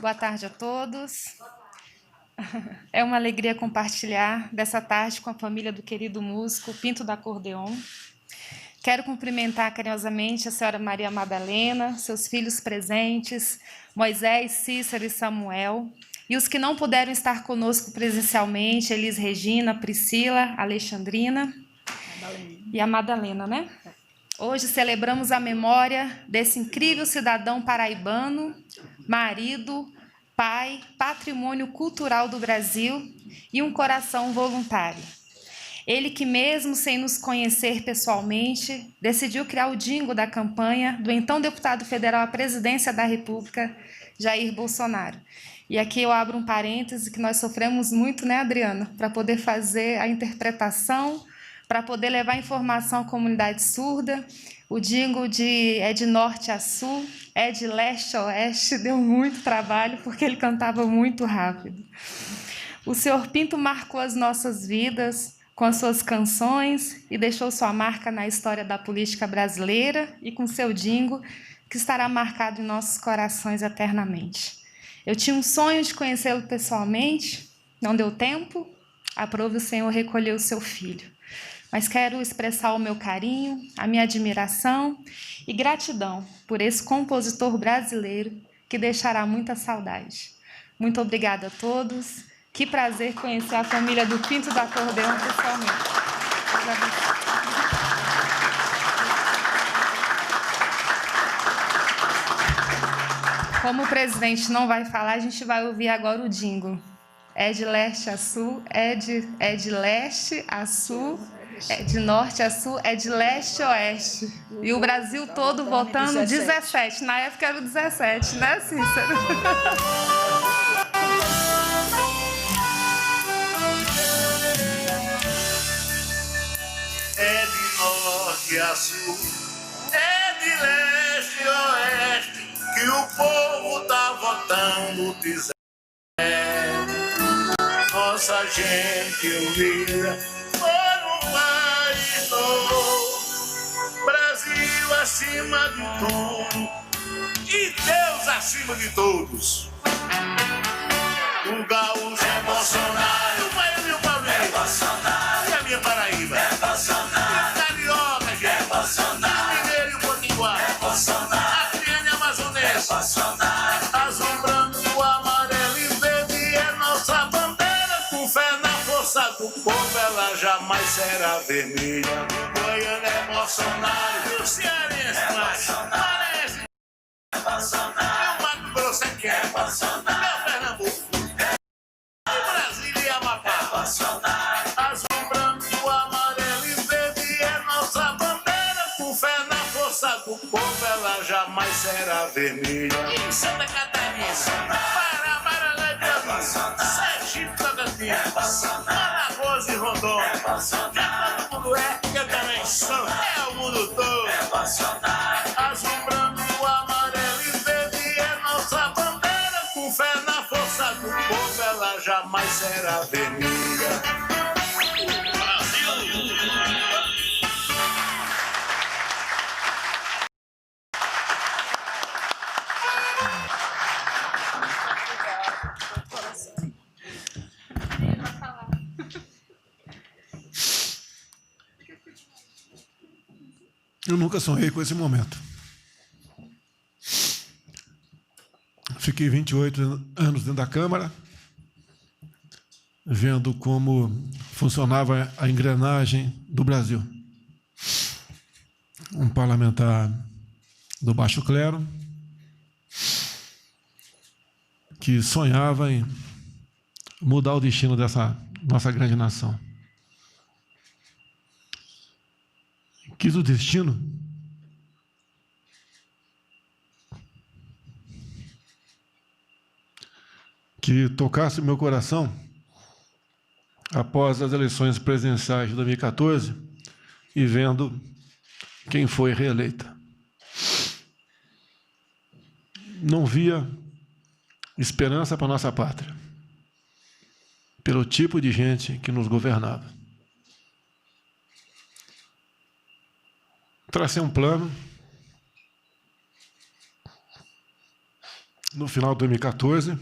Boa tarde a todos. É uma alegria compartilhar dessa tarde com a família do querido músico Pinto do Acordeon. Quero cumprimentar carinhosamente a senhora Maria Madalena, seus filhos presentes, Moisés, Cícero e Samuel, e os que não puderam estar conosco presencialmente, Elis Regina, Priscila, Alexandrina e a Madalena, né? Hoje celebramos a memória desse incrível cidadão paraibano, marido, pai, patrimônio cultural do Brasil e um coração voluntário. Ele que, mesmo sem nos conhecer pessoalmente, decidiu criar o jingle da campanha do então deputado federal à presidência da República, Jair Bolsonaro. E aqui eu abro um parêntese que nós sofremos muito, né, Adriana, para poder fazer a interpretação, para poder levar informação à comunidade surda. O jingle é de norte a sul, é de leste a oeste, deu muito trabalho, porque ele cantava muito rápido. O senhor Pinto marcou as nossas vidas com as suas canções e deixou sua marca na história da política brasileira e com seu jingle, que estará marcado em nossos corações eternamente. Eu tinha um sonho de conhecê-lo pessoalmente, não deu tempo, aprove o Senhor recolher o seu filho. Mas quero expressar o meu carinho, a minha admiração e gratidão por esse compositor brasileiro que deixará muita saudade. Muito obrigada a todos. Que prazer conhecer a família do Pinto do Acordeon pessoalmente. Como o presidente não vai falar, a gente vai ouvir agora o jingle. É de leste a sul, é de leste a sul, é de norte a sul, é de leste a oeste. E o Brasil todo votando 17. Na época era o 17, né, Cícero? É de norte a sul, é de leste a oeste, que o povo tá votando 17. Nossa gente unida por um país novo, Brasil acima de tudo e Deus acima de todos. O gaúcho é Bolsonaro, o baiano e o paulista é Bolsonaro, e a minha Paraíba é Bolsonaro, e o carioca, gente, é Bolsonaro, o mineiro e o potiguar é Bolsonaro, a criança amazonense é Bolsonaro, azul, branco, amarelo e verde é nossa bandeira, com fé na força do povo ela jamais será vermelha. O goiano é Bolsonaro, e o cearense é Bolsonaro, é Bolsonaro, e o Mato Grosso é quem é Bolsonaro, e o Pernambuco azul, branco, amarelo e verde é nossa bandeira, com fé na força do povo ela jamais será vermelha. Em Santa Catarina, Pará, Paraná e Piauí, Sergipe, Tocantins, Alagoas e Rondônia, já todo mundo é, eu também sou, é o mundo todo. Azul, branco, amarelo e verde é nossa bandeira, com fé na força do povo ela jamais será vermelha. Eu nunca sonhei com esse momento. Fiquei 28 anos dentro da Câmara, vendo como funcionava a engrenagem do Brasil. Um parlamentar do baixo clero, que sonhava em mudar o destino dessa nossa grande nação. Quis o destino que tocasse meu coração após as eleições presidenciais de 2014 e vendo quem foi reeleita. Não via esperança para a nossa pátria, pelo tipo de gente que nos governava. Tracei um plano no final de 2014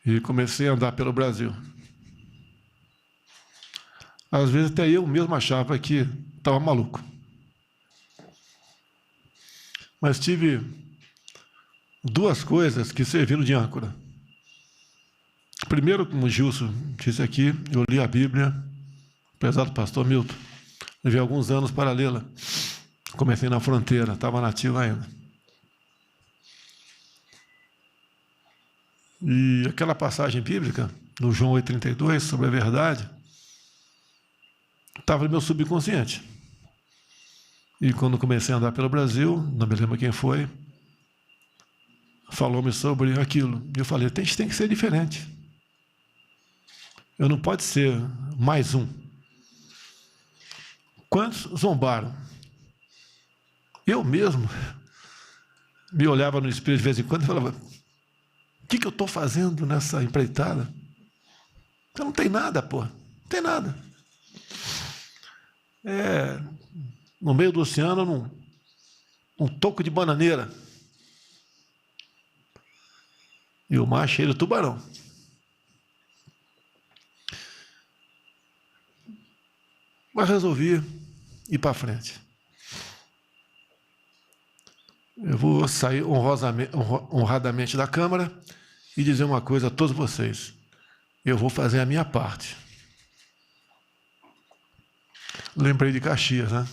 e comecei a andar pelo Brasil. Às vezes até eu mesmo achava que estava maluco. Mas tive duas coisas que serviram de âncora. Primeiro, como o Gilson disse aqui, eu li a Bíblia, apesar do pastor Milton, levei alguns anos para lê-la. Comecei na fronteira, estava nativo ainda. E aquela passagem bíblica, no João 8,32, sobre a verdade, estava no meu subconsciente. E quando comecei a andar pelo Brasil, não me lembro quem foi, falou-me sobre aquilo. E eu falei, a gente tem que ser diferente. Eu não pode ser mais um. Quantos zombaram? Eu mesmo me olhava no espelho de vez em quando e falava, o que eu estou fazendo nessa empreitada? Eu não tenho nada, pô. Não tem nada. No meio do oceano, um toco de bananeira. E o mar cheio de tubarão. Mas resolvi ir para frente. Eu vou sair honradamente da Câmara e dizer uma coisa a todos vocês. Eu vou fazer a minha parte. Lembrei de Caxias, né?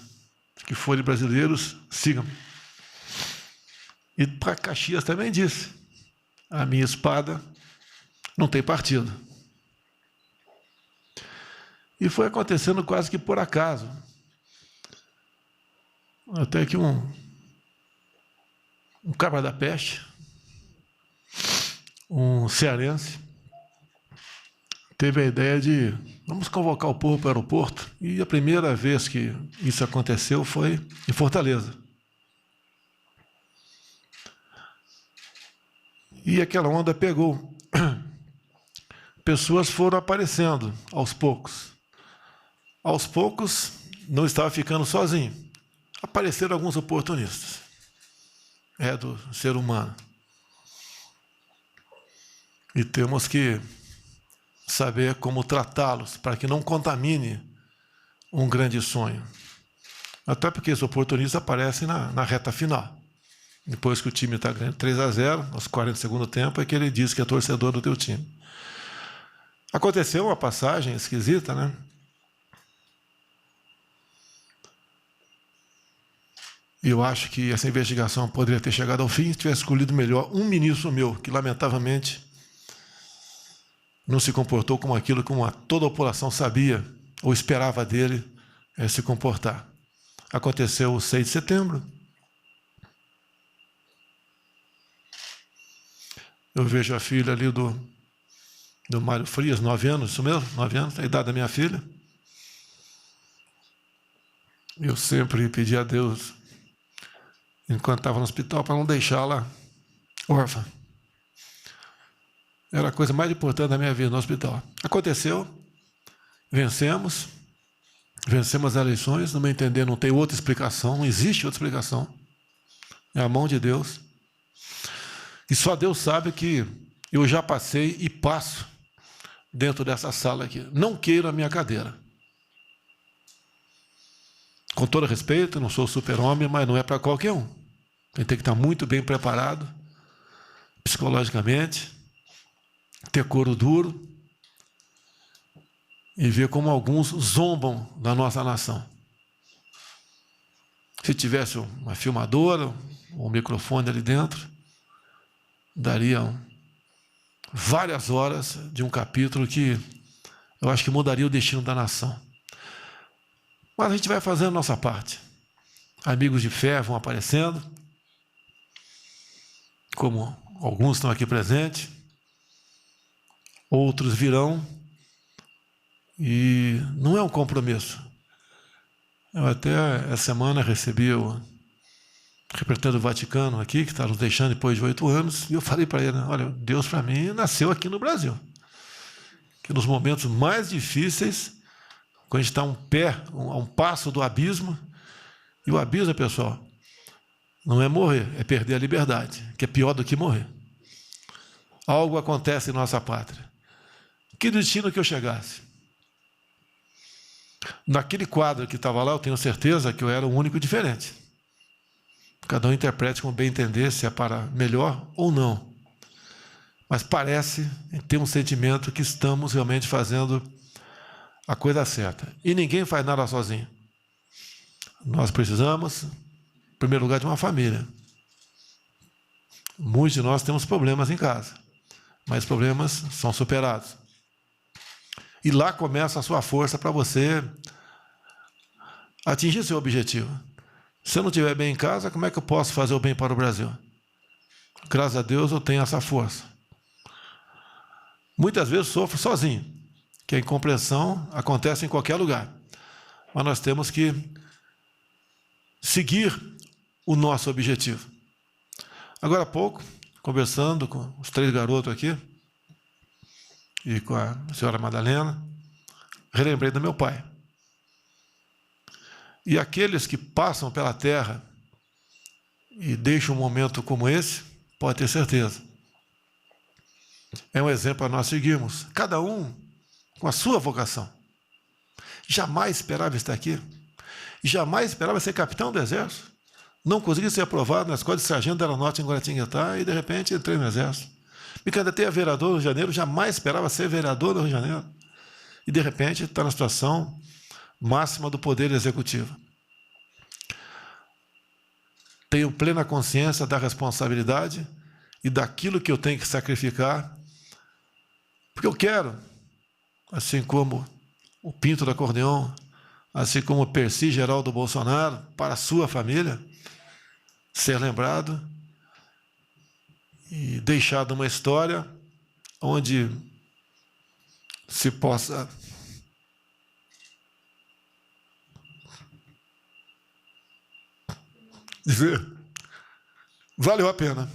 Que forem brasileiros, sigam. E para Caxias também disse, a minha espada não tem partido. E foi acontecendo quase que por acaso. Até que um cabra da peste, um cearense, teve a ideia de vamos convocar o povo para o aeroporto. E a primeira vez que isso aconteceu foi em Fortaleza. E aquela onda pegou. Pessoas foram aparecendo aos poucos. Aos poucos, não estava ficando sozinho. Apareceram alguns oportunistas. É do ser humano. E temos que saber como tratá-los para que não contamine um grande sonho. Até porque os oportunistas aparecem na reta final. Depois que o time está ganhando 3-0, aos 40 do segundo tempo, é que ele diz que é torcedor do teu time. Aconteceu uma passagem esquisita, né? E eu acho que essa investigação poderia ter chegado ao fim se tivesse escolhido melhor um ministro meu, que lamentavelmente não se comportou como aquilo que toda a população sabia ou esperava dele se comportar. Aconteceu o 6 de setembro. Eu vejo a filha ali do Mário Frias, 9 anos, isso mesmo? 9 anos, a idade da minha filha. Eu sempre pedi a Deus, enquanto estava no hospital, para não deixá-la órfã. Era a coisa mais importante da minha vida no hospital. Aconteceu, vencemos as eleições, no meu entender não tem outra explicação, não existe outra explicação. É a mão de Deus. E só Deus sabe que eu já passei e passo dentro dessa sala aqui. Não queiro a minha cadeira. Com todo respeito, não sou super-homem, mas não é para qualquer um. Tem que estar muito bem preparado, psicologicamente, ter couro duro e ver como alguns zombam da nossa nação. Se tivesse uma filmadora, um microfone ali dentro, dariam várias horas de um capítulo que eu acho que mudaria o destino da nação. Mas a gente vai fazendo a nossa parte. Amigos de fé vão aparecendo, como alguns estão aqui presentes, outros virão, e não é um compromisso. Eu até essa semana recebi o representante do Vaticano aqui, que está nos deixando depois de 8 anos, e eu falei para ele, olha, Deus para mim nasceu aqui no Brasil. Que nos momentos mais difíceis, quando a gente está a um passo do abismo, e o abismo, pessoal, não é morrer, é perder a liberdade, que é pior do que morrer. Algo acontece em nossa pátria. Que destino que eu chegasse? Naquele quadro que estava lá, eu tenho certeza que eu era o único diferente. Cada um interprete como bem entender, se é para melhor ou não. Mas parece, tem um sentimento que estamos realmente fazendo a coisa certa. E ninguém faz nada sozinho. Nós precisamos, em primeiro lugar, de uma família. Muitos de nós temos problemas em casa, mas problemas são superados. E lá começa a sua força para você atingir seu objetivo. Se eu não estiver bem em casa, como é que eu posso fazer o bem para o Brasil? Graças a Deus eu tenho essa força. Muitas vezes sofro sozinho, que a incompreensão acontece em qualquer lugar. Mas nós temos que seguir o nosso objetivo. Agora há pouco, conversando com os 3 garotos aqui, e com a senhora Madalena, relembrei do meu pai. E aqueles que passam pela terra e deixam um momento como esse, pode ter certeza. É um exemplo para nós seguirmos, cada um com a sua vocação. Jamais esperava estar aqui, jamais esperava ser capitão do exército, não consegui ser aprovado na escola de sargento da aeronáutica em Guaratinguetá e de repente entrei no exército. Me candidatei a vereador no Rio de Janeiro, jamais esperava ser vereador no Rio de Janeiro. E de repente está na situação máxima do poder executivo. Tenho plena consciência da responsabilidade e daquilo que eu tenho que sacrificar, porque eu quero, assim como o Pinto do Acordeon, assim como o Percy Geraldo Bolsonaro, para a sua família, ser lembrado e deixado uma história onde se possa dizer, valeu a pena.